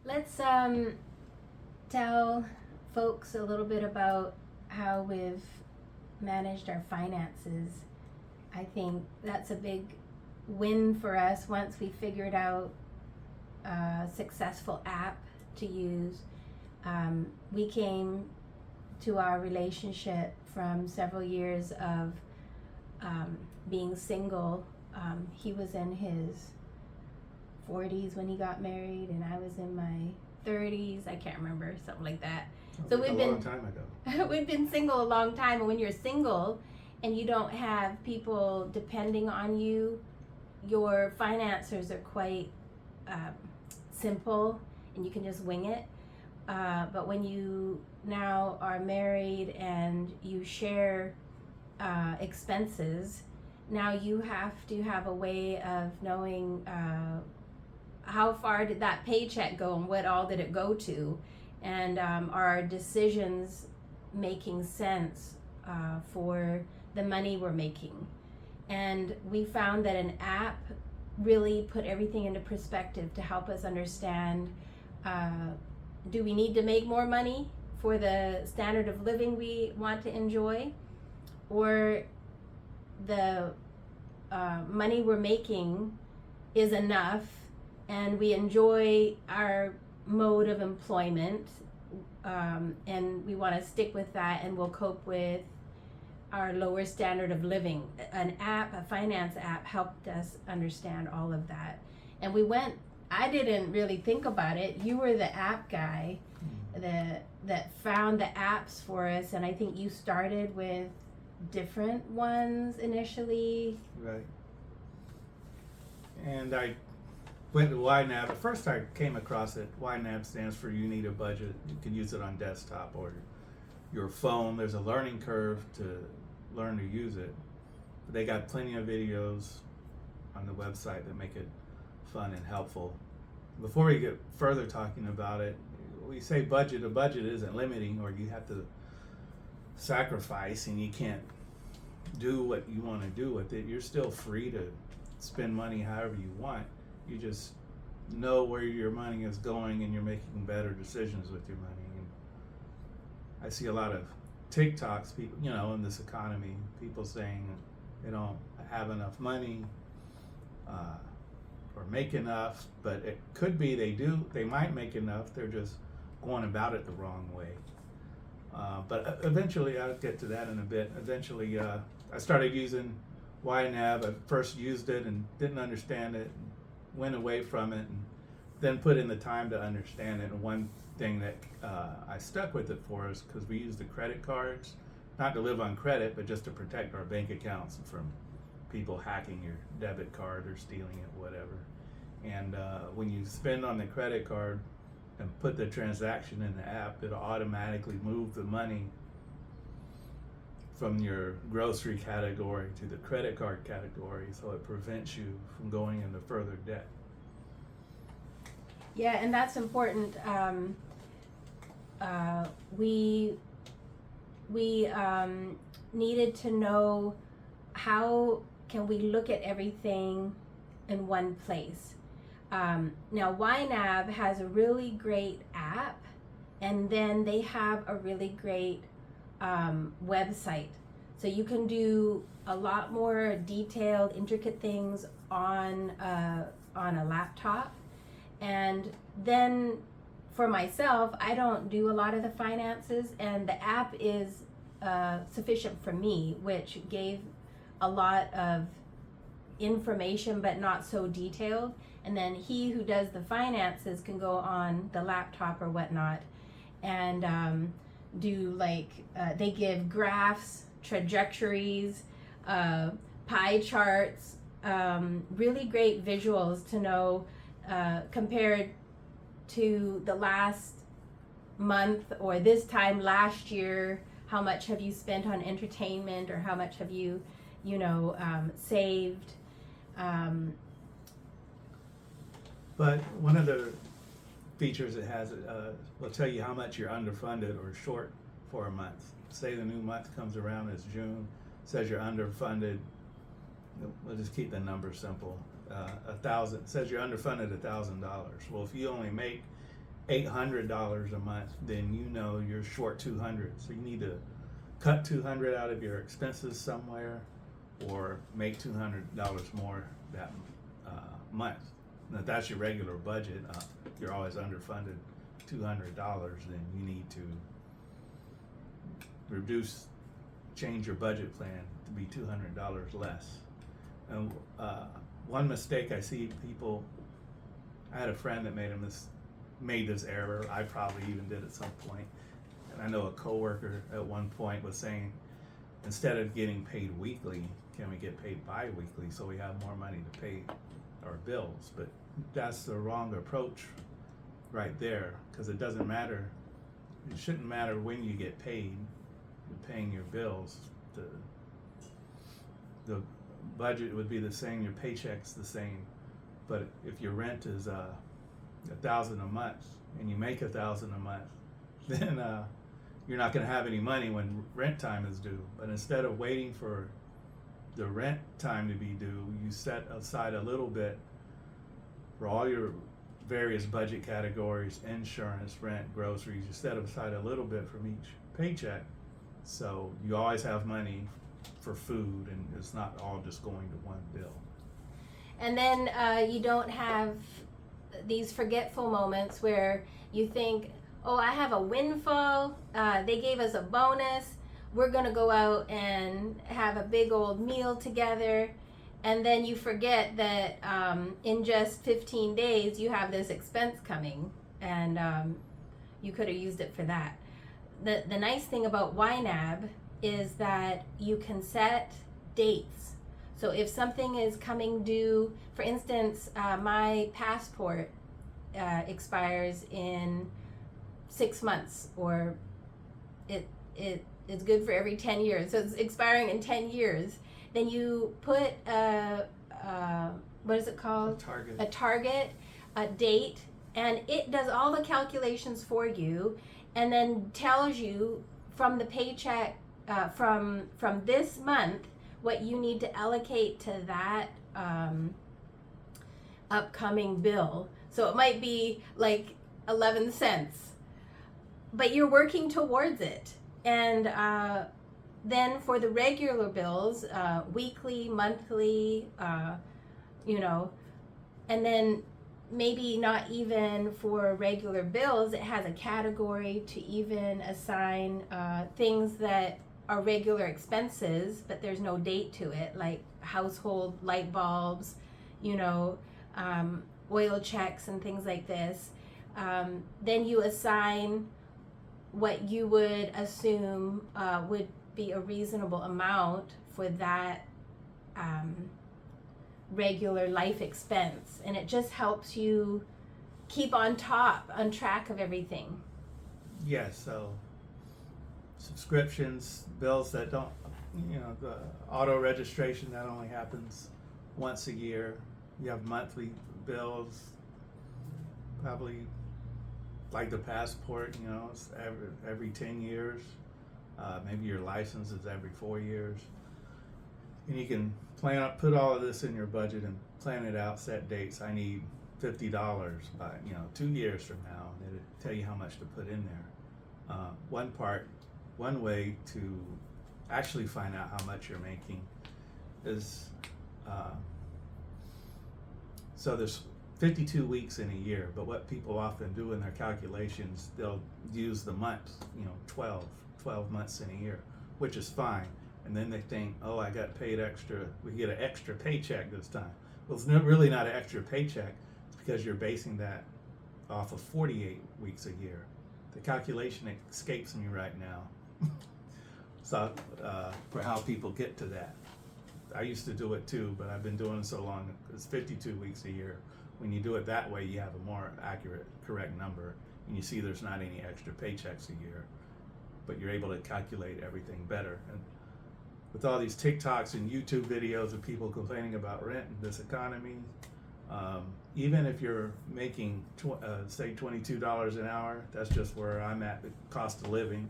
Let's tell folks a little bit about how we've managed our finances. I think that's a big win for us once we figured out a successful app to use. We came to our relationship from several years of being single. He was in his 40s when he got married, and I was in my 30s. I can't remember, something like that. So we've been a long time ago. We've been single a long time, and when you're single and you don't have people depending on you, your finances are quite simple, and you can just wing it. But when you now are married and you share expenses, now you have to have a way of knowing how far did that paycheck go and what all did it go to, and are our decisions making sense for the money we're making. And we found that an app really put everything into perspective to help us understand, do we need to make more money for the standard of living we want to enjoy, or the money we're making is enough and we enjoy our mode of employment, and we want to stick with that, and we'll cope with our lower standard of living. An app, a finance app, helped us understand all of that. And I didn't really think about it. You were the app guy that found the apps for us, and I think you started with different ones initially. Right. And I went to YNAB. At first I came across it. YNAB stands for You Need a Budget. You can use it on desktop or your phone. There's a learning curve to learn to use it. But they got plenty of videos on the website that make it fun and helpful. Before we get further talking about it, we say budget. A budget isn't limiting, or you have to sacrifice and you can't do what you want to do with it. You're still free to spend money however you want. You just know where your money is going and you're making better decisions with your money. And I see a lot of TikToks, people, in this economy, people saying they don't have enough money or make enough, but it could be they might make enough, they're just going about it the wrong way. But eventually, I'll get to that in a bit. Eventually, I started using YNAB. I first used it and didn't understand it, went away from it, and then put in the time to understand it. And one thing that I stuck with it for is because we use the credit cards, not to live on credit, but just to protect our bank accounts from people hacking your debit card or stealing it, whatever. And when you spend on the credit card and put the transaction in the app, it'll automatically move the money from your grocery category to the credit card category, so it prevents you from going into further debt. Yeah, and that's important. We needed to know, how can we look at everything in one place. Now YNAB has a really great app, and then they have a really great website. So you can do a lot more detailed, intricate things on a laptop. And then for myself, I don't do a lot of the finances, and the app is sufficient for me, which gave a lot of information but not so detailed. And then he who does the finances can go on the laptop or whatnot and do they give graphs, trajectories, pie charts, really great visuals to know compared to the last month or this time last year, how much have you spent on entertainment, or how much have you saved. But one of the features it has will tell you how much you're underfunded or short for a month. Say the new month comes around, it's June, says you're underfunded. We'll just keep the number simple. $1,000 says you're underfunded $1,000. Well, if you only make $800 a month, then you know you're short 200. So you need to cut 200 out of your expenses somewhere, or make $200 more that month. Now, if that's your regular budget, you're always underfunded $200, then you need to change your budget plan to be $200 less. And one mistake I see people, I had a friend that made this error. I probably even did at some point. And I know a coworker at one point was saying, instead of getting paid weekly, can we get paid bi-weekly so we have more money to pay our bills? But that's the wrong approach right there, because it doesn't matter. It shouldn't matter when you get paid. You're paying your bills. The budget would be the same, your paycheck's the same. But if your rent is $1,000 a month and you make $1,000 a month, then you're not going to have any money when rent time is due. But instead of waiting for the rent time to be due, you set aside a little bit for all your various budget categories: insurance, rent, groceries. You set aside a little bit from each paycheck, so you always have money for food, and it's not all just going to one bill. And then you don't have these forgetful moments where you think, oh, I have a windfall, they gave us a bonus, we're gonna go out and have a big old meal together, and then you forget that in just 15 days you have this expense coming, and you could have used it for that. The nice thing about YNAB is that you can set dates. So if something is coming due, for instance, my passport expires in 6 months, or it's good for every 10 years, so it's expiring in 10 years. Then you put what is it called? A target, a date, and it does all the calculations for you, and then tells you from the paycheck from this month what you need to allocate to that upcoming bill. So it might be like 11 cents, but you're working towards it. And then for the regular bills, weekly, monthly, and then maybe not even for regular bills, it has a category to even assign things that are regular expenses, but there's no date to it, like household light bulbs, oil checks and things like this. Then you assign what you would assume would be a reasonable amount for that regular life expense, and it just helps you keep on track of everything. Yes, so subscriptions, bills that don't, the auto registration that only happens once a year. You have monthly bills, probably like the passport, it's every 10 years. Maybe your license is every 4 years. And you can put all of this in your budget and plan it out, set dates. I need $50 by, 2 years from now, and it'll tell you how much to put in there. One way to actually find out how much you're making is, so there's 52 weeks in a year, but what people often do in their calculations, they'll use the months, 12 months in a year, which is fine. And then they think, oh, I got paid extra, we get an extra paycheck this time. Well, it's really not an extra paycheck. It's because you're basing that off of 48 weeks a year. The calculation escapes me right now. So for how people get to that. I used to do it too, but I've been doing it so long, it's 52 weeks a year. When you do it that way, you have a more accurate, correct number, and you see there's not any extra paychecks a year, but you're able to calculate everything better. And with all these TikToks and YouTube videos of people complaining about rent in this economy, even if you're making, say, $22 an hour, that's just where I'm at, the cost of living.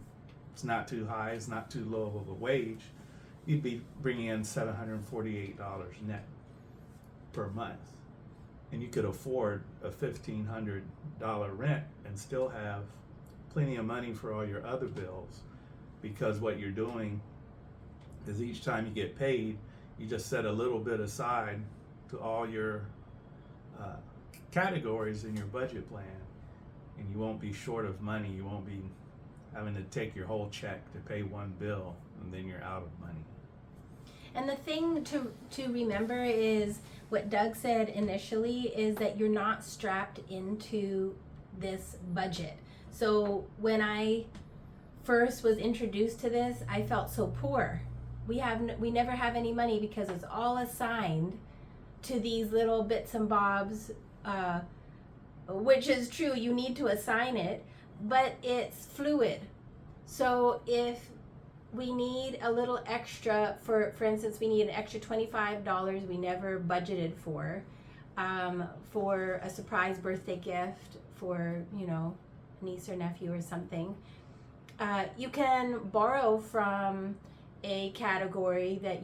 It's not too high, it's not too low of a wage. You'd be bringing in $748 net per month. and you could afford a $1,500 rent and still have plenty of money for all your other bills, because what you're doing is each time you get paid, you just set a little bit aside to all your categories in your budget plan, and you won't be short of money. You won't be having to take your whole check to pay one bill, and then you're out of money. And the thing to remember is what Doug said initially, is that you're not strapped into this budget. So when I first was introduced to this, I felt so poor. We never have any money because it's all assigned to these little bits and bobs, which is true. You need to assign it, but it's fluid. So if we need a little extra, for instance, we need an extra $25 we never budgeted for a surprise birthday gift for, niece or nephew or something. You can borrow from a category that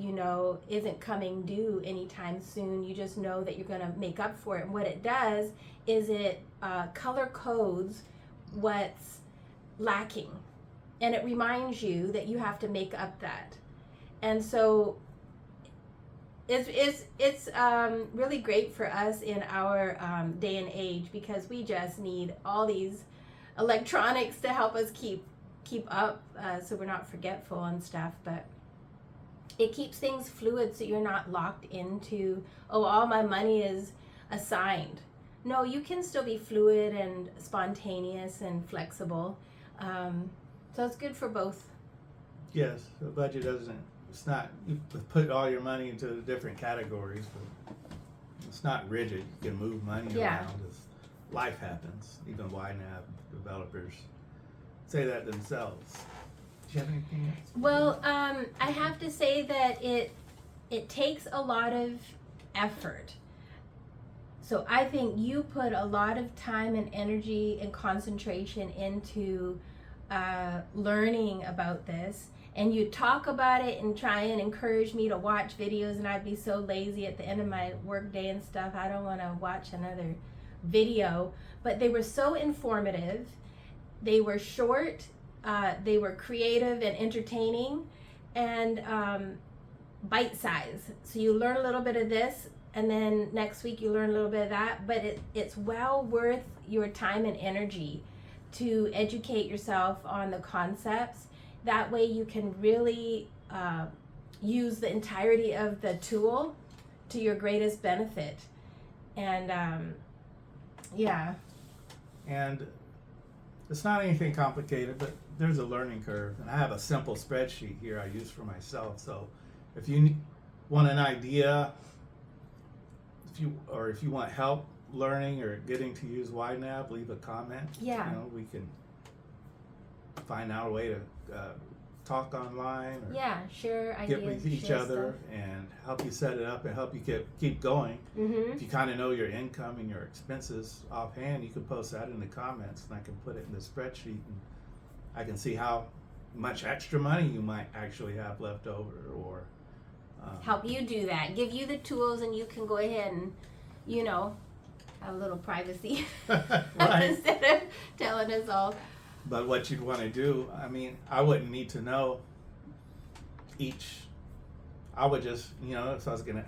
isn't coming due anytime soon. You just know that you're going to make up for it. And what it does is it color codes what's lacking, and it reminds you that you have to make up that. And so it's really great for us in our day and age, because we just need all these electronics to help us keep up, so we're not forgetful and stuff. But it keeps things fluid, so you're not locked into, all my money is assigned. No, you can still be fluid and spontaneous and flexible. So it's good for both. Yes, the budget it's not, you put all your money into the different categories, but it's not rigid. You can move money around as life happens. Even YNAB developers say that themselves. Do you have anything else? Well, I have to say that it takes a lot of effort. So I think you put a lot of time and energy and concentration into learning about this, and you talk about it and try and encourage me to watch videos, and I'd be so lazy at the end of my work day and stuff. I don't want to watch another video, but they were so informative. They were short, they were creative and entertaining, and bite size. So you learn a little bit of this, and then next week you learn a little bit of that, but it's well worth your time and energy to educate yourself on the concepts. That way you can really use the entirety of the tool to your greatest benefit. And And it's not anything complicated, but there's a learning curve. And I have a simple spreadsheet here I use for myself. So if you want an idea, if you want help learning or getting to use YNAB, leave a comment. Yeah. We can find out a way to talk online or share get ideas, with each other and help you set it up and help you keep going. Mm-hmm. If you kind of know your income and your expenses offhand, you can post that in the comments, and I can put it in the spreadsheet, and I can see how much extra money you might actually have left over, or help you do that. Give you the tools, and you can go ahead and, have a little privacy right. instead of telling us all. But what you'd want to do, I wouldn't need to know I would just, if I was going to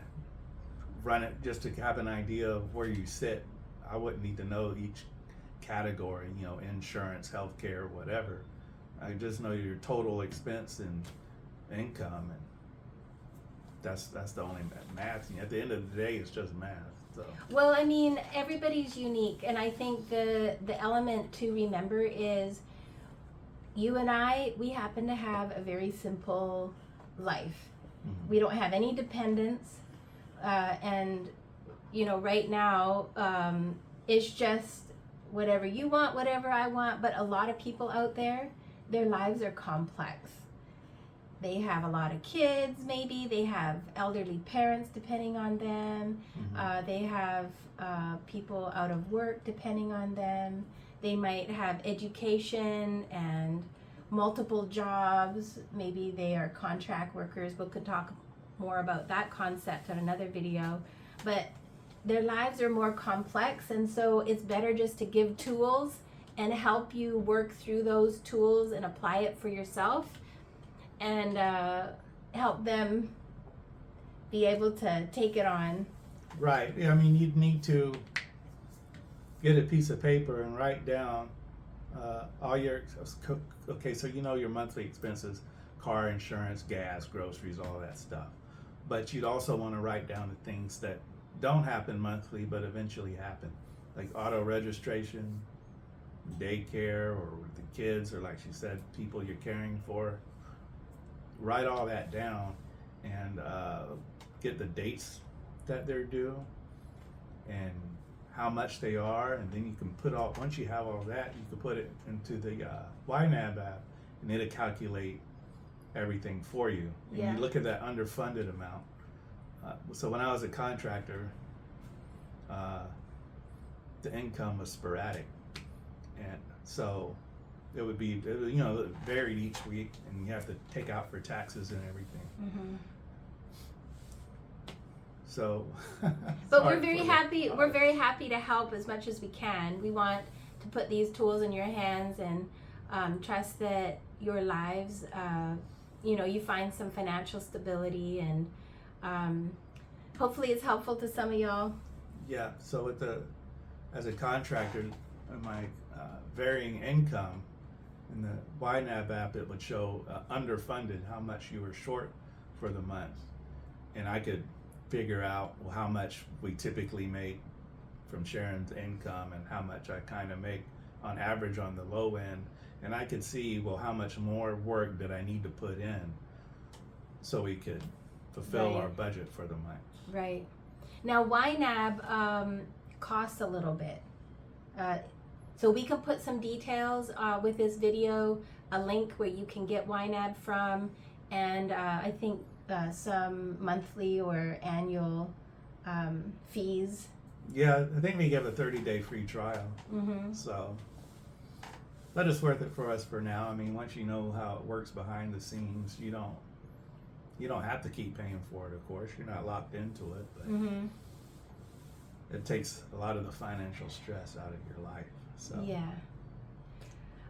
run it just to have an idea of where you sit, I wouldn't need to know each category, insurance, healthcare, whatever. I just know your total expense and income, and that's the only math. At the end of the day, it's just math. So. Well, everybody's unique, and I think the element to remember is you and I, we happen to have a very simple life. Mm-hmm. We don't have any dependents, and right now it's just whatever you want, whatever I want. But a lot of people out there, their lives are complex. They have a lot of kids, maybe. They have elderly parents depending on them. Mm-hmm. They have people out of work depending on them. They might have education and multiple jobs. Maybe they are contract workers. We could talk more about that concept on another video. But their lives are more complex, and so it's better just to give tools and help you work through those tools and apply it for yourself, and help them be able to take it on. Right. Yeah, I mean, you'd need to get a piece of paper and write down all your, okay, so you know your monthly expenses, car insurance, gas, groceries, all that stuff. But you'd also want to write down the things that don't happen monthly but eventually happen, like auto registration, daycare, or with the kids, or like she said, people you're caring for. Write all that down and get the dates that they're due and how much they are, and then you can put all, once you have all that, you can put it into the YNAB app, and it'll calculate everything for you. And Yeah. you look at that underfunded amount. So when I was a contractor, the income was sporadic, and so it would be, you know, it varied each week, and you have to take out for taxes and everything. Mm-hmm. So, But we're very happy. We're very happy to help as much as we can. We want to put these tools in your hands and trust that your lives, you know, you find some financial stability, and hopefully it's helpful to some of y'all. Yeah. So with as a contractor, my varying income in the YNAB app, it would show underfunded, how much you were short for the month, and I could figure out how much we typically make from Sharon's income and how much I kind of make on average on the low end, and I could see, well, how much more work did I need to put in so we could fulfill Right. our budget for the month. Right. Now YNAB costs a little bit. So we could put some details with this video, a link where you can get YNAB from, and I think some monthly or annual fees. Yeah, I think they give a 30-day free trial. Mm-hmm. So, but it's worth it for us for now. I mean, once you know how it works behind the scenes, you don't have to keep paying for it. Of course, you're not locked into it, but Mm-hmm. it takes a lot of the financial stress out of your life. So, Yeah.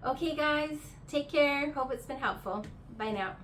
Okay, guys, take care. Hope it's been helpful. Bye now.